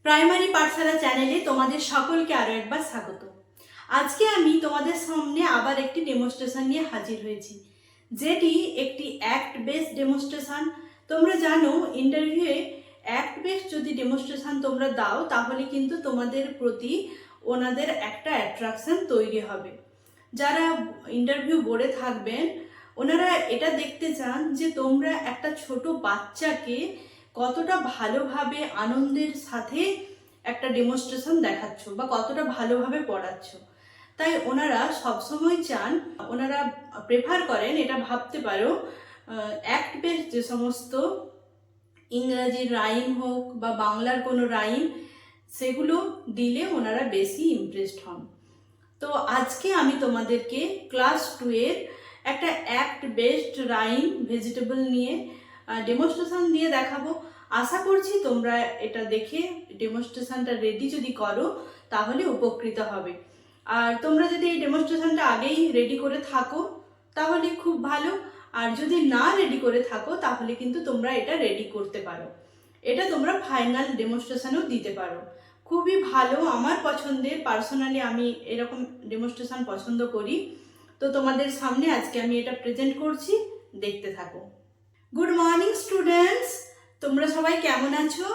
Primary পাঠশালা চ্যানেলে তোমাদের সকলকে আরো একবার স্বাগত। আজকে আমি তোমাদের সামনে আবার একটি ডেমনস্ট্রেশন নিয়ে হাজির হয়েছি, যেটি একটি অ্যাক্ট বেসড ডেমনস্ট্রেশন। তোমরা জানো ইন্টারভিউয়ে অ্যাক্ট বেসড যদি ডেমনস্ট্রেশন তোমরা দাও তাহলে কিন্তু তোমাদের প্রতি ওনাদের একটা অ্যাট্রাকশন তৈরি হবে। যারা ইন্টারভিউ বোর্ডে থাকবেন ওনারা এটা দেখতে চান যে তোমরা একটা ছোট বাচ্চাকে কতটা ভালোভাবে আনন্দের সাথে একটা ডেমনস্ট্রেশন দেখাচ্ছ বা কতটা ভালোভাবে পড়াচ্ছ। তাই ওনারা সবসময় চান, ওনারা প্রেফার করেন, এটা ভাবতে পারো অ্যাক্ট বেসড যে সমস্ত ইংরাজি রাইম হোক বা বাংলার কোনো রাইম, সেগুলো দিলে ওনারা বেশি ইমপ্রেসড হন। তো আজকে আমি তোমাদেরকে ক্লাস 2 এর একটা অ্যাক্ট বেসড রাইম ভেজিটেবল নিয়ে ডেমনস্ট্রেশন দিয়ে দেখাবো। আশা করছি তোমরা এটা দেখে ডেমনস্ট্রেশনটা রেডি যদি করো তাহলে উপকৃত হবে। আর তোমরা যদি এই ডেমনস্ট্রেশনটা আগেই রেডি করে থাকো তাহলে খুব ভালো, আর যদি না রেডি করে থাকো তাহলে কিন্তু তোমরা এটা রেডি করতে পারো। এটা তোমরা ফাইনাল ডেমনস্ট্রেশনও দিতে পারো। খুবই ভালো, আমার পছন্দের, পার্সোনালি আমি এরকম ডেমনস্ট্রেশন পছন্দ করি। তো তোমাদের সামনে আজকে আমি এটা প্রেজেন্ট করছি, দেখতে থাকো। গুড মর্নিং স্টুডেন্টস, তোমরা সবাই কেমন আছো?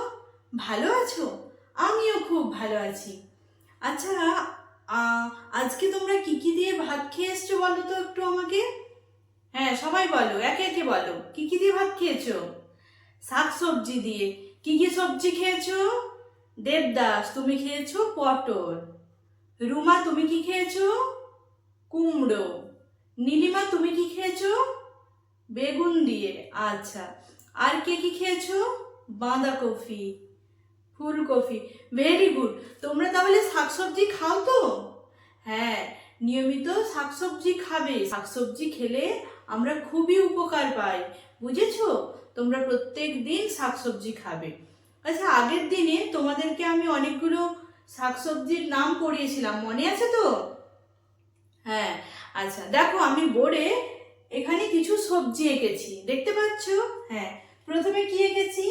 ভালো আছো? আমিও খুব ভালো আছি। আচ্ছা, আজকে তোমরা কি কি দিয়ে ভাত খেয়ে এসছো বলো তো একটু আমাকে। হ্যাঁ, সবাই বলো, একে একে বলো, কি কি দিয়ে ভাত খেয়েছো? শাক সবজি দিয়ে। কি কি সবজি খেয়েছো? দেবদাস, তুমি খেয়েছো পটল। রুমা, তুমি কি খেয়েছো? কুমড়ো। নীলিমা, তুমি কি খেয়েছো? বেগুন দিয়ে। আচ্ছা, আর কে কি খেয়েছো? বাঁধাকপি, ফুলকপি। Very good. তোমরা তাহলে শাকসবজি খাও তো? হ্যাঁ, নিয়মিত শাকসবজি খাবে। শাকসবজি খেলে আমরা খুবই উপকার পাই, বুঝেছো? তোমরা প্রত্যেক দিন শাকসবজি খাবে। আচ্ছা, আগের দিনে তোমাদেরকে আমি অনেকগুলো শাকসবজির নাম পড়িয়েছিলাম, মনে আছে তো? হ্যাঁ। আচ্ছা, দেখো আমি বোর্ডে এখানে কিছু সবজি এঁকেছি, দেখতে পাচ্ছ? হ্যাঁ, প্রথমে কি এঁকেছি?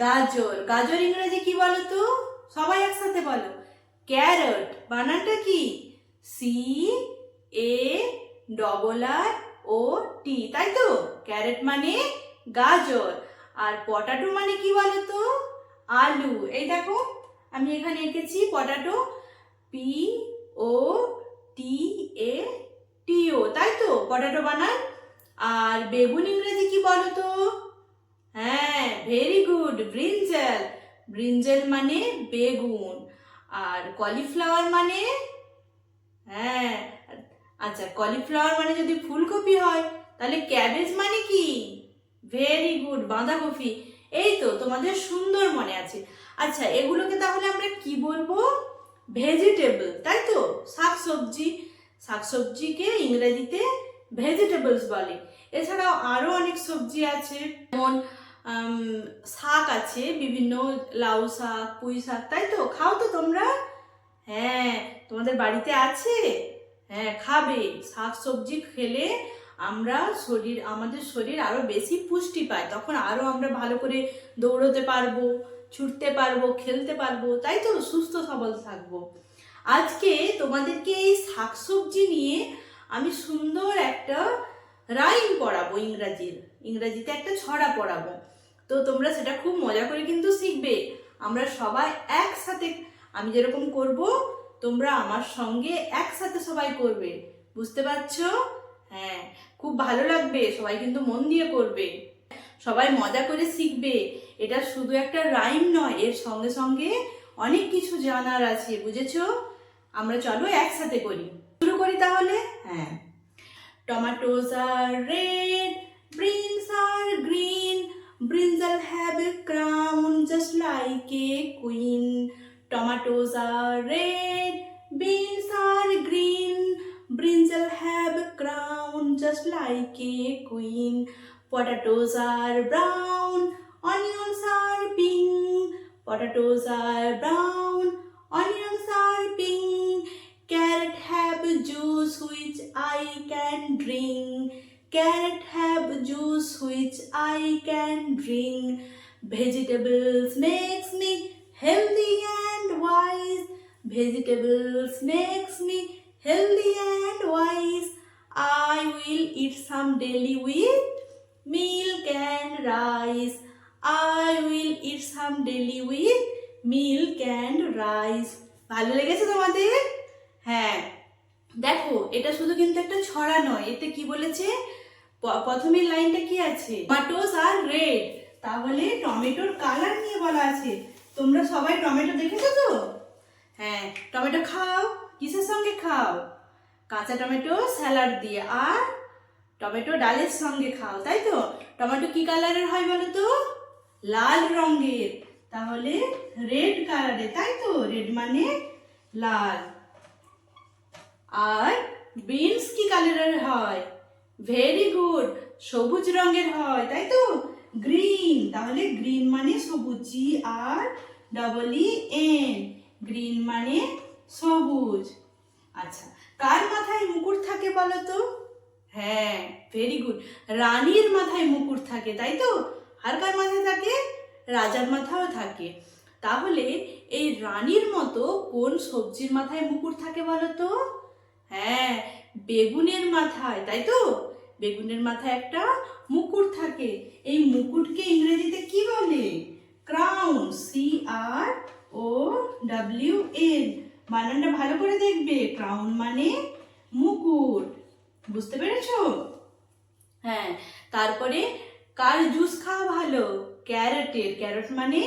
গাজর। গাজর ইংরেজি কি বলো তো? সবাই একসাথে বলো। ক্যারট। বানানটা কি? CARROT, তাই তো? ক্যারট মানে গাজর। আর পটাটো মানে কি বলো তো? আলু। এই দেখো আমি এখানে এঁকেছি পটাটো, POTATO, তাই তো? পটাটো বানান। আর বেগুন ইংরেজি কি বলো তো? হ্যাঁ, ভেরি গুড, ব্রিঞ্জাল। ব্রিঞ্জাল মানে বেগুন। আর কলিফ্লাওয়ার মানে? হ্যাঁ। আচ্ছা, কলিফ্লাওয়ার মানে যদি ফুলকপি হয় তাহলে ক্যাবেজ মানে কি? ভেরি গুড, বাঁধাকপি। এই তো, তোমাদের সুন্দর মনে আছে। আচ্ছা, এগুলোকে তাহলে আমরা কি বলবো? ভেজিটেবল, তাই তো? শাকসবজি। শাকসবজিকে ইংরেজিতে ভেজিটেবলস বলে। এছাড়াও আরো অনেক সবজি আছে, যেমন শাক আছে বিভিন্ন, লাউ শাক, পুঁই শাক, তাই তো? খাও তো তোমরা? হ্যাঁ, তোমাদের বাড়িতে আছে। হ্যাঁ, খাবে। শাক সবজি খেলে আমাদের শরীর আরো বেশি পুষ্টি পায়, তখন আরো আমরা ভালো করে দৌড়তে পারবো, ছুটতে পারবো, খেলতে পারবো, তাই তো? সুস্থ সবল থাকবো। আজকে তোমাদেরকে এই শাকসবজি নিয়ে আমি সুন্দর একটা রাইম পড়াবো, ইংরাজিতে একটা ছড়া পড়াবো। তো তোমরা সেটা খুব মজা করে কিন্তু শিখবে। আমরা সবাই একসাথে, আমি যেরকম করব তোমরা আমার সঙ্গে একসাথে সবাই করবে, বুঝতে পারছো? হ্যাঁ, খুব ভালো লাগবে, সবাই কিন্তু মন দিয়ে করবে, সবাই মজা করে শিখবে। এটা শুধু একটা রাইম নয়, এর সঙ্গে সঙ্গে অনেক কিছু জানার আছে, বুঝেছো? আমরা চলো একসাথে করি, শুরু করি তাহলে। হ্যাঁ। Tomatoes are red, beans are green, brinjal have a crown just like a queen. Tomatoes are red, beans are green, brinjal have a crown just like a queen. Potatoes are brown, onions are pink. Potatoes are brown, onions are pink. Carrot have juice which I can drink. Carrot have juice which I can drink. Vegetables makes me healthy vegetables makes me healthy and wise. I will eat some daily with milk and rice. I will eat some daily with milk and rice. ভালো লেগেছে তোমাদের? হ্যাঁ, দেখো এটা শুধু কিন্তু একটা ছড়া নয়, এতে কি বলেছে, প্রথমের লাইনটা কি আছে, টমেটোস আর রেড, তাহলে টমেটোর কালার নিয়ে বলা আছে। তোমরা সবাই টমেটো দেখেছো তো? হ্যাঁ, টমেটো খাও, কিসের সঙ্গে খাও? কাঁচা টমেটো স্যালাড দিয়ে, আর টমেটো ডালের সঙ্গে খাও, তাই তো? টমেটো কি কালারের হয় বলো তো? লাল রঙের, তাহলে রেড কালারে, তাই তো? রেড মানে লাল। আর বিনস কি কালারের হয়? ভেরি গুড, সবুজ রঙের হয়, তাই তো? গ্রিন, তাহলে গ্রিন মানে সবুজ, GREEN, গ্রিন মানে সবুজ। আচ্ছা, কার মাথায় মুকুট থাকে বলো তো? হ্যাঁ, ভেরি গুড, রানীর মাথায় মুকুট থাকে, তাই তো? আর কার মাথায় থাকে? রাজার মাথাও থাকে। তাহলে এই রানীর মতো কোন সবজির মাথায় মুকুট থাকে বলো তো? হ্যাঁ, বেগুনের মাথায়, তাই তো? বেগুনের মাথায় একটা মুকুট থাকে। এই মুকুটকে ইংরেজিতে কি বলে? ক্রাউন, CROWN, বানানটা ভালো করে দেখবে। ক্রাউন মানে মুকুট, বুঝতে পেরেছো? হ্যাঁ, তারপরে কার জুস খাওয়া ভালো? ক্যারটের, ক্যারট মানে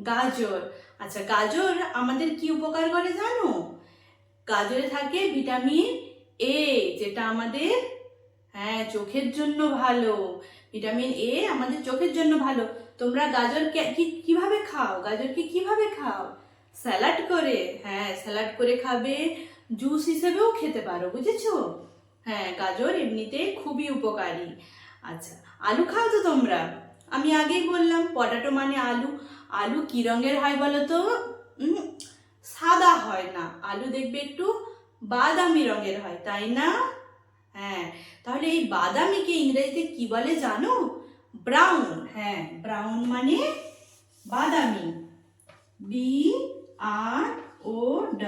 গাজর। আচ্ছা, গাজর আমাদের কি উপকার করে জানো? গাজরে থাকে ভিটামিন A, যেটা আমাদের চোখের জন্য ভালো। ভিটামিন A আমাদের চোখের জন্য ভালো। তোমরা গাজর কিভাবে খাও? গাজরকে কিভাবে খাও? স্যালাড করে। হ্যাঁ, স্যালাড করে খাবে, জুস হিসেবেও খেতে পারো, বুঝেছো? হ্যাঁ, গাজর এমনিতে খুবই উপকারী। আচ্ছা, আলু খাও তো তোমরা? আমি আগেই বললাম পটাটো মানে আলু। আলু কি রঙের হয় বলো তো? সাদা হয় না, আলু দেখবে একটু বাদামি রঙের হয়, তাই না? হ্যাঁ, তাহলে এই বাদামিকে ইংরেজিতে কি বলে জানো? ব্রাউন। হ্যাঁ, ব্রাউন মানে বাদামি,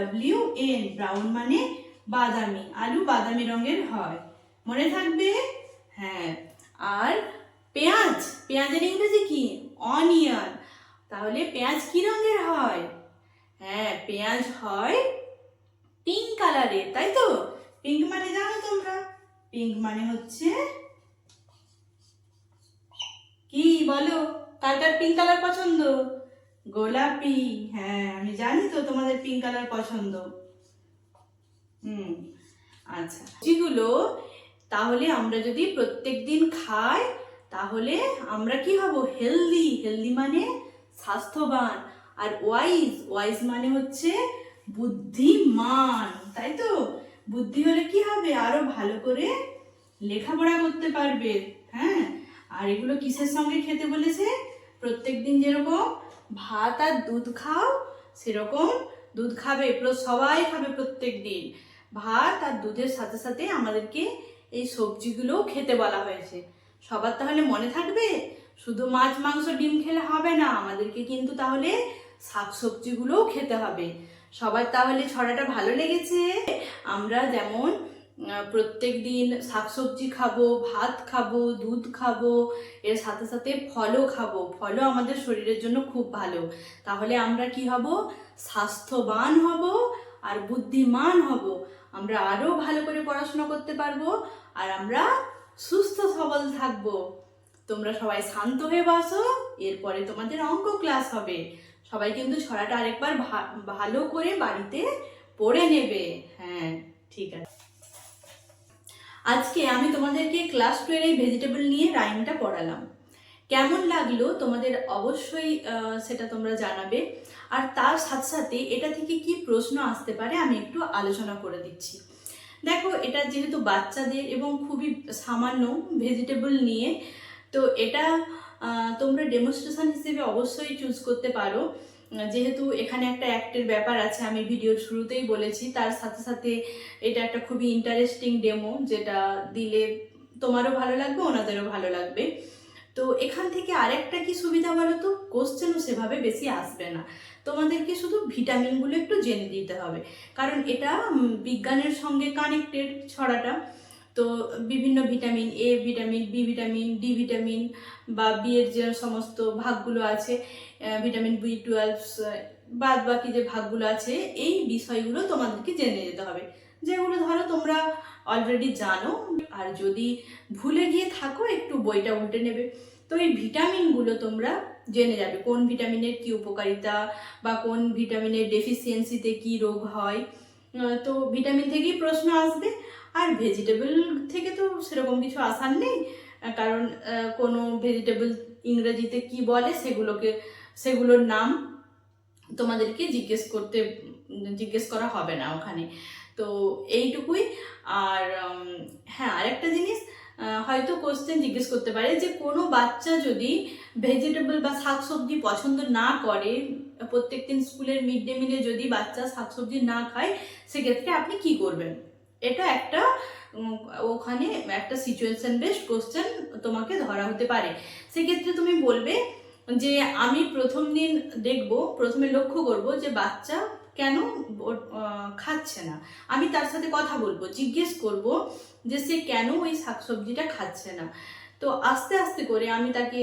BROWN, ব্রাউন মানে বাদামি। আলু বাদামি রঙের হয়, মনে থাকবে? হ্যাঁ, আর পেঁয়াজ, পেঁয়াজের ইংরেজি কি? অনিয়ন। তাহলে পেঁয়াজ কি রঙের হয়? হ্যাঁ, পেঁয়াজ হয় পিঙ্ক কালারের, তাই তো? পিঙ্ক মানে জানো তোমরা? পিঙ্ক মানে হচ্ছে কি বলো? কার কার পিঙ্ক কালার পছন্দ? গোলাপি। হ্যাঁ, আমি জানি তো তোমাদের পিঙ্ক কালার পছন্দ। আচ্ছা, যেগুলো তাহলে আমরা যদি প্রত্যেকদিন খাই তাহলে আমরা কি হব? হেলদি। হেলদি মানে স্বাস্থ্যবান। আর ওয়াইজ মানে হচ্ছে বুদ্ধিমান, তাই তো? বুদ্ধি হলে কি হবে? আরো ভালো করে লেখাপড়া করতে পারবে। হ্যাঁ, আর এগুলো কিসের সঙ্গে খেতে বলেছে? প্রত্যেকদিন যেরকম ভাত আর দুধ খাও, সেরকম দুধ খাবে, সবাই খাবে প্রত্যেক দিন। ভাত আর দুধের সাথে সাথে আমাদেরকে এই সবজিগুলোও খেতে বলা হয়েছে। সবার তাহলে মনে থাকবে? শুধু মাছ মাংস ডিম খেলে হবে না, আমাদেরকে কিন্তু তাহলে শাকসবজিগুলোও খেতে হবে। সবার তাহলে ছড়াটা ভালো লেগেছে? আমরা যেমন প্রত্যেক দিন শাকসবজি খাবো, ভাত খাবো, দুধ খাবো, এর সাথে সাথে ফলও খাবো। ফলও আমাদের শরীরের জন্য খুব ভালো। তাহলে আমরা কি হব? স্বাস্থ্যবান হব আর বুদ্ধিমান হব। আমরা আরো ভালো করে পড়াশোনা করতে পারবো, আর আমরা সুস্থ সবল থাকবো। তোমরা সবাই শান্ত হয়ে বসো, এরপরে তোমাদের অঙ্ক ক্লাস হবে। সবাই কিন্তু ছড়াটা আরেকবার ভালো করে বাড়িতে পড়ে নেবে। হ্যাঁ, ঠিক আছে। আজকে আমি তোমাদেরকে ক্লাস 12 এই ভেজিটেবল নিয়ে রাইমটা পড়ালাম। কেমন লাগলো তোমাদের অবশ্যই সেটা তোমরা জানাবে। আর তার সাথে সাথে এটা থেকে কি প্রশ্ন আসতে পারে আমি একটু আলোচনা করে দিচ্ছি। দেখো, এটা যেহেতু বাচ্চাদের এবং খুবই সামান্য ভেজিটেবল নিয়ে, তো এটা তোমরা ডেমনস্ট্রেশন হিসেবে অবশ্যই চুজ করতে পারো। যেহেতু এখানে একটা অ্যাক্টের ব্যাপার আছে, আমি ভিডিওর শুরুতেই বলেছি, তার সাথে সাথে এটা একটা খুবই ইন্টারেস্টিং ডেমো, যেটা দিলে তোমারও ভালো লাগবে, ওনাদেরও ভালো লাগবে। তো এখান থেকে আরেকটা কি সুবিধা বলো তো, কোশ্চেনও সেভাবে বেশি আসবে না। তোমাদেরকে শুধু ভিটামিনগুলো একটু জেনে দিতে হবে, কারণ এটা বিজ্ঞানের সঙ্গে কানেক্টেড ছড়াটা। তো বিভিন্ন vitamin, A vitamin, B vitamin, D vitamin বা বি এর যে সমস্ত ভাগগুলো আছে, ভিটামিন বি12, বাদ বাকি যে ভাগগুলো আছে, এই বিষয়গুলো তোমাদেরকে জেনে যেতে হবে, যেগুলো ধরো তোমরা অলরেডি জানো। আর যদি ভুলে গিয়ে থাকো একটু বইটা উল্টে নেবে। তো এই ভিটামিনগুলো তোমরা জেনে যাবে, কোন ভিটামিনের কি উপকারিতা বা কোন ভিটামিনের ডেফিসিয়েন্সিতে কি রোগ হয়। তো ভিটামিন থেকেই প্রশ্ন আসবে। আর ভেজিটেবল থেকে তো সেরকম কিছু আসার নেই, কারণ কোনো ভেজিটেবল ইংরেজিতে কি বলে সেগুলোর নাম তোমাদেরকে জিজ্ঞেস করা হবে না ওখানে। তো এইটুকুই। আর হ্যাঁ, আরেকটা জিনিস, হয়তো কোশ্চেন জিজ্ঞেস করতে পারে যে কোনো বাচ্চা যদি ভেজিটেবল বা শাকসবজি পছন্দ না করে, প্রত্যেকদিন স্কুলের মিড ডে মিলে যদি বাচ্চা শাকসবজি না খায়, সেক্ষেত্রে আপনি কি করবেন। এটা একটা ওখানে একটা সিচুয়েশন বেসড কোশ্চেন তোমাকে ধরা হতে পারে। সেক্ষেত্রে তুমি বলবে যে আমি প্রথমে লক্ষ্য করব যে বাচ্চা কেন খাচ্ছে না। আমি তার সাথে কথা বলবো, জিজ্ঞেস করব যে সে কেন ওই শাকসবজিটা খাচ্ছে না। তো আস্তে আস্তে করে আমি তাকে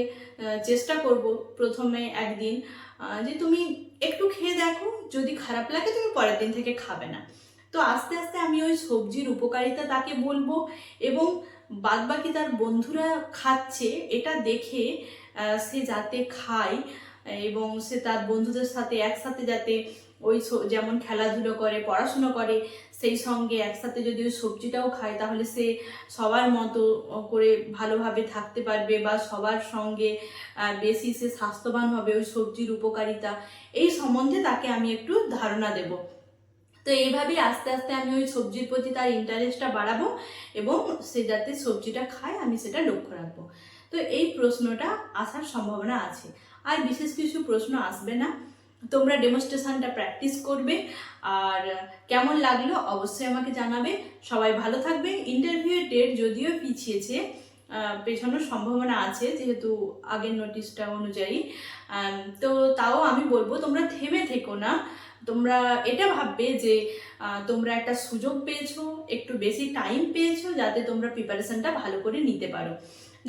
চেষ্টা করব প্রথমে একদিন যে তুমি একটু খেয়ে দেখো, যদি খারাপ লাগে তুমি পরের দিন থেকে খাবে না। তো আস্তে আস্তে আমি ওই সবজির উপকারিতা তাকে বলবো, এবং বাদবাকি তার বন্ধুরা খাচ্ছে এটা দেখে সে যাতে খায়, এবং সে তার বন্ধুদের সাথে একসাথে যাতে ওই যেমন খেলাধুলো করে, পড়াশুনো করে, সেই সঙ্গে একসাথে যদি ওই সবজিটাও খায়, তাহলে সে সবার মতো করে ভালোভাবে থাকতে পারবে, বা সবার সঙ্গে বেশি সে স্বাস্থ্যবান হবে। ওই সবজির উপকারিতা এই সম্বন্ধে তাকে আমি একটু ধারণা দেব। তো এইভাবেই আস্তে আস্তে আমি ওই সবজির প্রতি তার ইন্টারেস্টটা বাড়াবো, এবং সে যাতে সবজিটা খায় আমি সেটা লক্ষ্য রাখবো। তো এই প্রশ্নটা আসার সম্ভাবনা আছে, আর বিশেষ কিছু প্রশ্ন আসবে না। তোমরা ডেমনস্ট্রেশনটা প্র্যাকটিস করবে, আর কেমন লাগলো অবশ্যই আমাকে জানাবে। সবাই ভালো থাকবে। ইন্টারভিউয়ের ডেট যদিও পিছিয়েছে, পেছানোর সম্ভাবনা আছে যেহেতু আগের নোটিশটা অনুযায়ী, তো তাও আমি বলবো তোমরা থেমে থেকো না। তোমরা এটা ভাববে যে তোমরা একটা সুযোগ পেয়েছো, একটু বেশি টাইম পেয়েছো, যাতে তোমরা প্রিপারেশনটা ভালো করে নিতে পারো।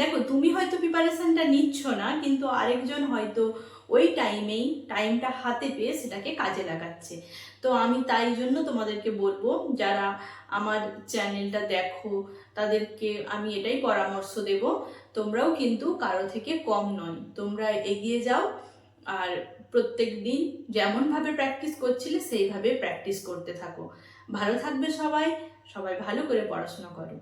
দেখো, তুমি হয়তো প্রিপারেশনটা নিচ্ছ না, কিন্তু আরেকজন হয়তো ওই টাইমটা হাতে পেয়ে সেটাকে কাজে লাগাচ্ছে। তো আমি তাই জন্য তোমাদেরকে বলবো, যারা আমার চ্যানেলটা দেখো তাদেরকে আমি এটাই পরামর্শ দেব, তোমরাও কিন্তু কারো থেকে কম নয়, তোমরা এগিয়ে যাও। আর প্রত্যেক দিন যেমনভাবে প্র্যাকটিস করছিলে সেইভাবে প্র্যাকটিস করতে থাকো। ভালো থাকবে সবাই, সবাই ভালো করে পড়াশোনা করো।